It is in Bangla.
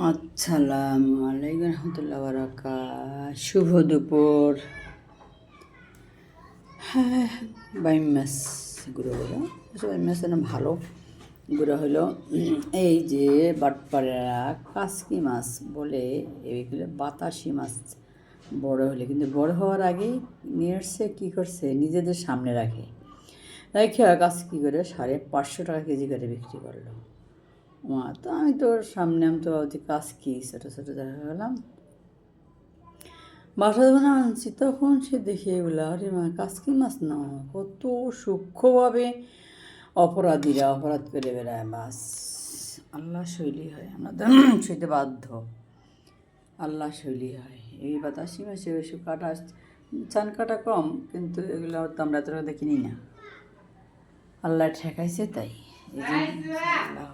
আসসালামু আলাইকুম রহমতুল্লাহ বারাকাত। শুভ দুপুর। হ্যাঁ, বাইম মাছ গুঁড়ো হলো, বাইম মাছ যেন ভালো গুঁড়ো হলো। এই যে বাটপাড়া কাসকি মাছ বলে, এইগুলো বাতাসি মাছ বড় হলে, কিন্তু বড় হওয়ার আগেই নিয়ে এসছে কী করছে, নিজেদের সামনে রেখে কাসকি করে 550 টাকা কেজি করে বিক্রি করলো। তো আমি তোর সামনে আমি তো কাসকি ছোটো ছোটো দেখা গেলাম, বাসা যখন আনছি তখন সে দেখে এগুলো, আরে মা কাসকি মাছ না, কত সূক্ষ্মভাবে অপরাধীরা অপরাধ করে বেড়ায় মাছ। আল্লাহ শৈলী হয়, আমরা তো সইতে বাধ্য। আল্লাহ শৈলী হয় এই বাতাসি মাসে ওইসব কাটা, চান কাটা কম, কিন্তু এগুলো তো আমরা তো দেখিনি না। আল্লাহ ঠেকাইছে তাই এই জন্য আল্লাহ